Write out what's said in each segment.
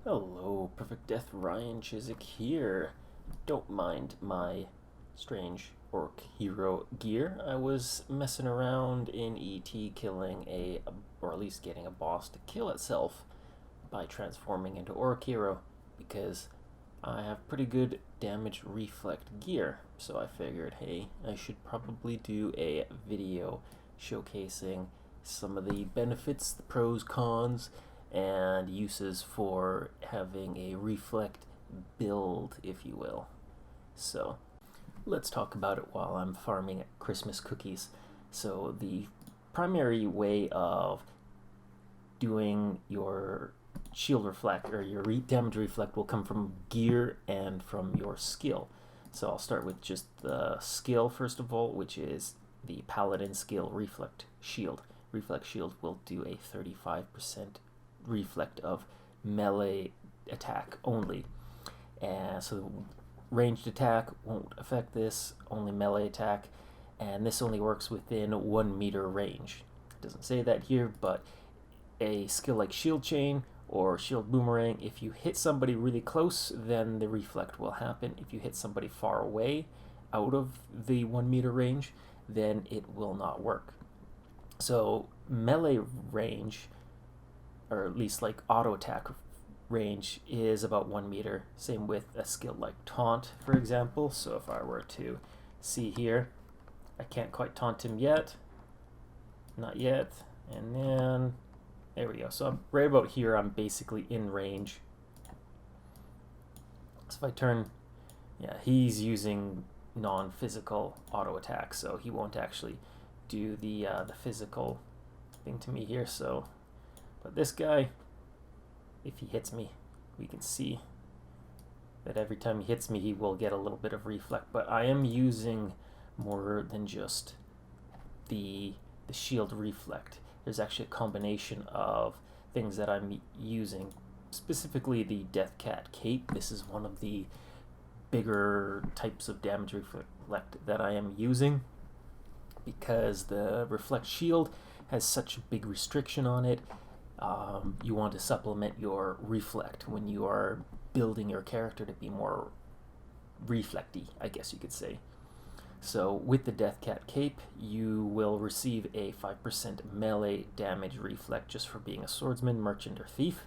Hello, Perfect Death, Ryan Chiswick here. Don't mind my strange orc hero gear. I was messing around in ET killing or at least getting a boss to kill itself by transforming into orc hero because I have pretty good damage reflect gear. So I figured, hey, I should probably do a video showcasing some of the benefits, the pros, cons, and uses for having a reflect build, if you will. So let's talk about it while I'm farming Christmas cookies. So the primary way of doing your shield reflect or your damage reflect will come from gear and from your skill. So I'll start with just the skill first of all, which is the paladin skill reflect shield. Reflect shield will do a 35% reflect of melee attack only. And so ranged attack won't affect this, only melee attack, and this only works within 1 meter range. It doesn't say that here, but a skill like shield chain or shield boomerang, if you hit somebody really close, then the reflect will happen. If you hit somebody far away out of the 1 meter range, then it will not work. So melee range, or at least like auto attack range, is about 1 meter. Same with a skill like taunt, for example. So if I were to see here, I can't quite taunt him yet. Not yet. And then there we go. So I'm right about here, I'm basically in range. So if I turn, yeah, he's using non-physical auto attack, so he won't actually do the physical thing to me here. So, but this guy, if he hits me, we can see that every time he hits me, he will get a little bit of reflect. But I am using more than just the shield reflect. There's actually a combination of things that I'm using, specifically the Death Cat Cape. This is one of the bigger types of damage reflect that I am using because the reflect shield has such a big restriction on it. You want to supplement your reflect when you are building your character to be more reflecty, I guess you could say. So with the Death Cat Cape, you will receive a 5% melee damage reflect just for being a swordsman, merchant, or thief.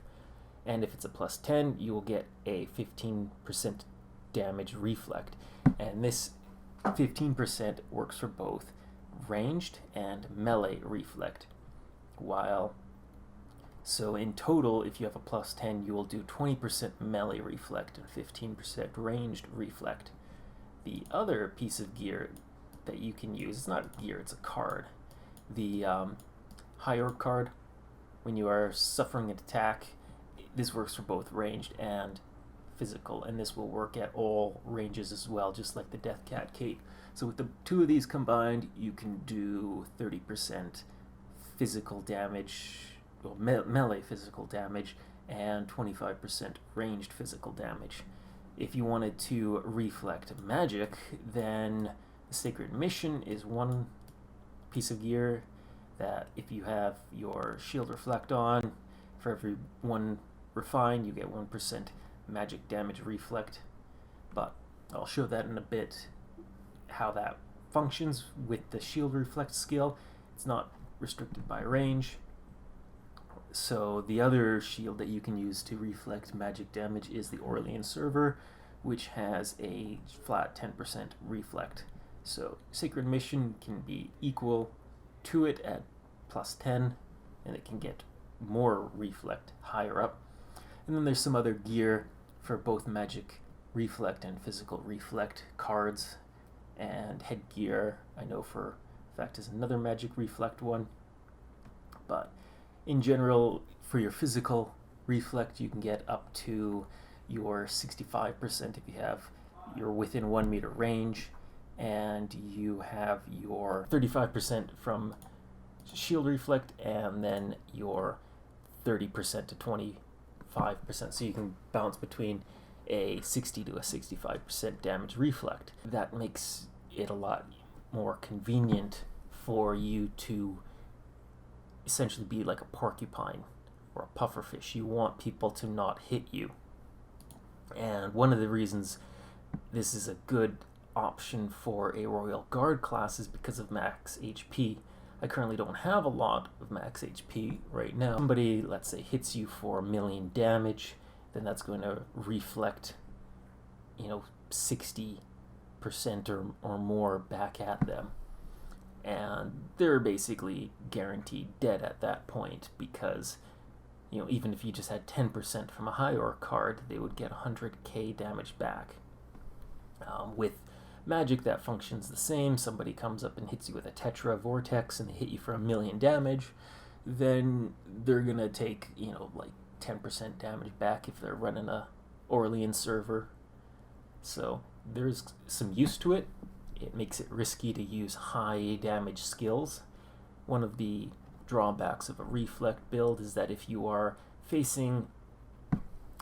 And if it's a plus 10, you will get a 15% damage reflect. And this 15% works for both ranged and melee reflect. So in total, if you have a plus 10, you will do 20% melee reflect and 15% ranged reflect. The other piece of gear that you can use, it's not gear, it's a card. The High Orc card, when you are suffering an attack, this works for both ranged and physical, and this will work at all ranges as well, just like the Death Cat Cape. So with the two of these combined, you can do 30% physical damage, well, melee physical damage, and 25% ranged physical damage. If you wanted to reflect magic, then the Sacred Mission is one piece of gear that if you have your shield reflect on, for every one refine, you get 1% magic damage reflect. But I'll show that in a bit, how that functions with the shield reflect skill. It's not restricted by range. So the other shield that you can use to reflect magic damage is the Orlean Server, which has a flat 10% reflect. So Sacred Mission can be equal to it at plus 10, and it can get more reflect higher up. And then there's some other gear for both magic reflect and physical reflect cards, and headgear, I know for a fact, is another magic reflect one. But in general, for your physical reflect, you can get up to your 65% if you're within 1 meter range, and you have your 35% from shield reflect, and then your 30% to 25%. So you can bounce between a 60 to a 65% damage reflect. That makes it a lot more convenient for you to essentially be like a porcupine or a pufferfish. You want people to not hit you. And one of the reasons this is a good option for a Royal Guard class is because of max HP. I currently don't have a lot of max HP right now. Somebody, let's say, hits you for 1,000,000 damage, then that's going to reflect, 60% or more back at them. And they're basically guaranteed dead at that point because, even if you just had 10% from a high orc card, they would get 100k damage back. With magic, that functions the same. Somebody comes up and hits you with a Tetra Vortex and they hit you for 1,000,000 damage, then they're going to take, like 10% damage back if they're running a Orlean server. So there's some use to it. It makes it risky to use high damage skills. One of the drawbacks of a reflect build is that if you are facing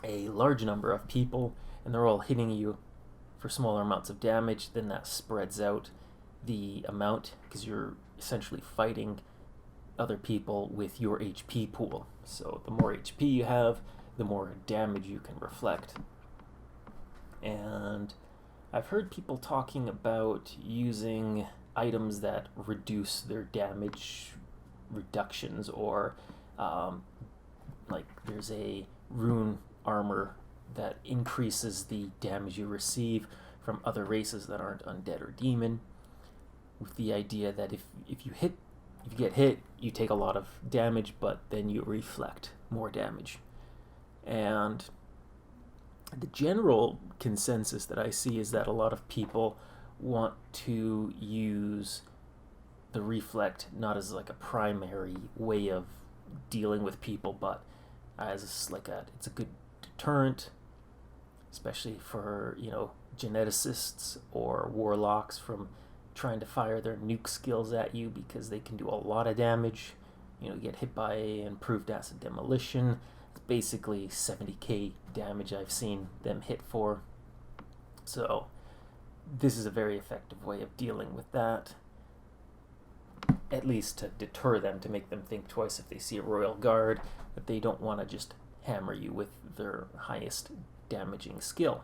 a large number of people and they're all hitting you for smaller amounts of damage, then that spreads out the amount because you're essentially fighting other people with your HP pool. So the more HP you have, the more damage you can reflect. And I've heard people talking about using items that reduce their damage reductions, or like there's a rune armor that increases the damage you receive from other races that aren't undead or demon, with the idea that if you get hit, you take a lot of damage, but then you reflect more damage. And the general consensus that I see is that a lot of people want to use the reflect not as like a primary way of dealing with people, but as it's a good deterrent, especially for geneticists or warlocks from trying to fire their nuke skills at you, because they can do a lot of damage. Get hit by improved acid demolition. It's basically 70k damage I've seen them hit for. So this is a very effective way of dealing with that, at least to deter them, to make them think twice if they see a Royal Guard, that they don't want to just hammer you with their highest damaging skill.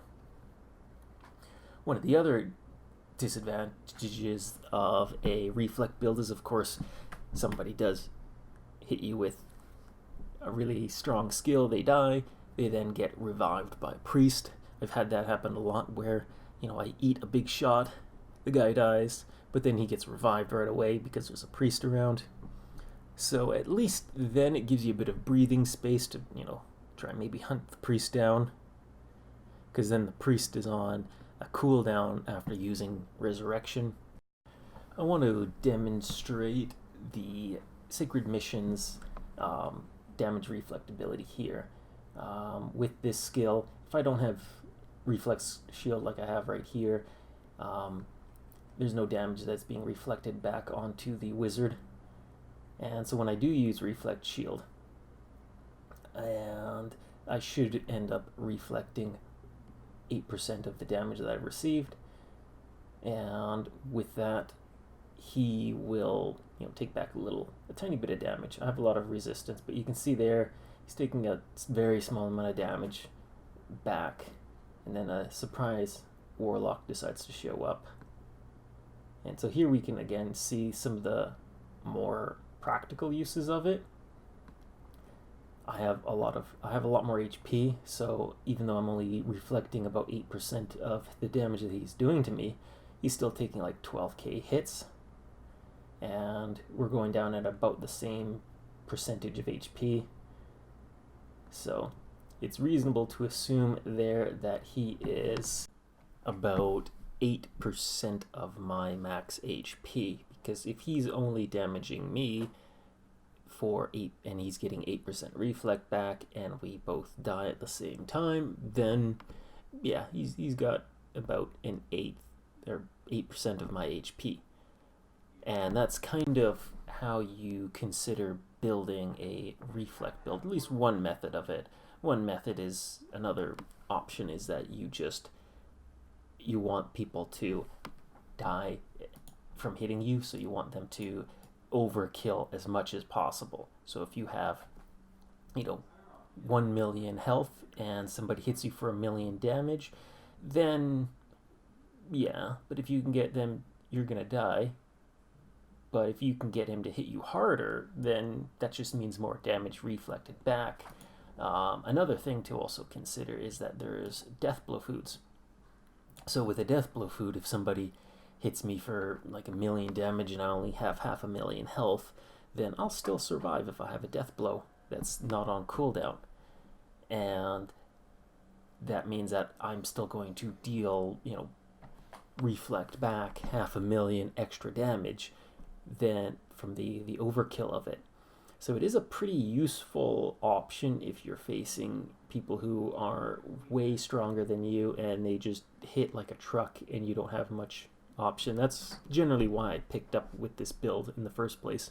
One of the other disadvantages of a reflect build is, of course, somebody does hit you with a really strong skill, they die, they then get revived by a priest. I've had that happen a lot where, I eat a big shot, the guy dies, but then he gets revived right away because there's a priest around. So at least then it gives you a bit of breathing space to, try and maybe hunt the priest down, because then the priest is on a cooldown after using resurrection. I want to demonstrate the Sacred Mission's damage reflectability here. With this skill, if I don't have reflex shield like I have right here, there's no damage that's being reflected back onto the wizard. And so when I do use reflect shield, and I should end up reflecting 8% of the damage that I've received, and with that he will take back a tiny bit of damage. I have a lot of resistance, but you can see there he's taking a very small amount of damage back, and then a surprise warlock decides to show up. And so here we can again see some of the more practical uses of it. I have a lot more HP, so even though I'm only reflecting about 8% of the damage that he's doing to me, he's still taking like 12k hits, and we're going down at about the same percentage of HP. So it's reasonable to assume there that he is about 8% of my max HP, because if he's only damaging me for 8 and he's getting 8% reflect back and we both die at the same time, then yeah, he's got about an 8% of my HP. And that's kind of how you consider building a reflect build, at least one method of it. One method is, another option is that you want people to die from hitting you, so you want them to overkill as much as possible. So if you have you know, 1 million health and somebody hits you for 1 million damage, then yeah, but if you can get them, you're gonna die. But if you can get him to hit you harder, then that just means more damage reflected back. Another thing to also consider is that there's death blow foods. So with a death blow food, if somebody hits me for like 1 million damage and I only have 500,000 health, then I'll still survive if I have a death blow that's not on cooldown. And that means that I'm still going to deal, reflect back 500,000 extra damage than from the overkill of it. So it is a pretty useful option if you're facing people who are way stronger than you and they just hit like a truck and you don't have much option. That's generally why I picked up with this build in the first place,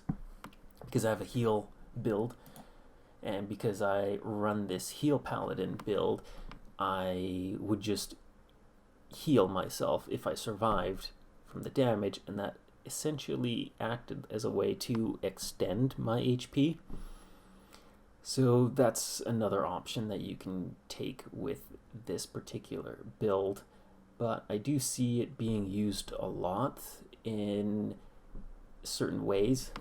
because I have a heal build, and because I run this heal paladin build, I would just heal myself if I survived from the damage, and that essentially acted as a way to extend my HP. So that's another option that you can take with this particular build, but I do see it being used a lot in certain ways.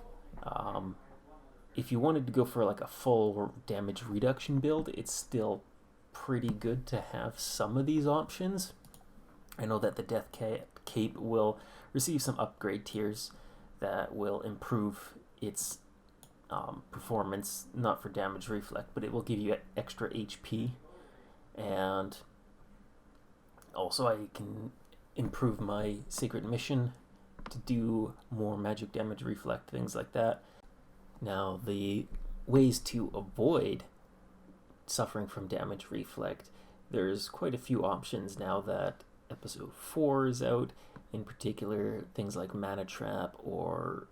If you wanted to go for like a full damage reduction build, it's still pretty good to have some of these options. I know that the Death Cape will receive some upgrade tiers that will improve its performance, not for damage reflect, but it will give you extra HP, and also I can improve my Sacred Mission to do more magic damage reflect, things like that. Now, the ways to avoid suffering from damage reflect, there's quite a few options now that episode 4 is out. In particular, things like Mana Trap or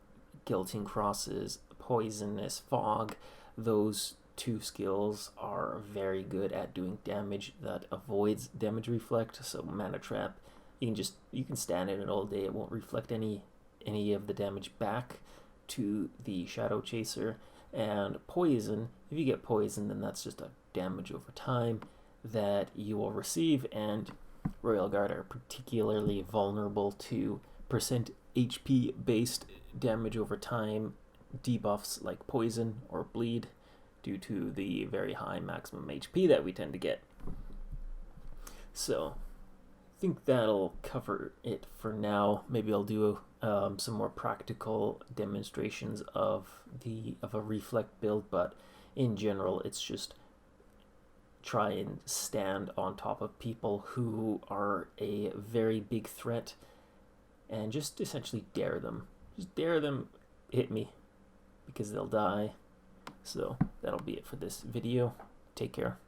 Guillotine Crosses, Poisonous Fog. Those two skills are very good at doing damage that avoids damage reflect. So Mana Trap, you can stand in it all day, it won't reflect any of the damage back to the Shadow Chaser. And Poison, if you get poisoned, then that's just a damage over time that you will receive, and Royal Guard are particularly vulnerable to percent HP based damage over time debuffs like poison or bleed, due to the very high maximum HP that we tend to get. So I think that'll cover it for now. Maybe I'll do some more practical demonstrations of a reflect build, but in general it's just try and stand on top of people who are a very big threat and just essentially dare them. Just dare them, hit me, because they'll die. So that'll be it for this video. Take care.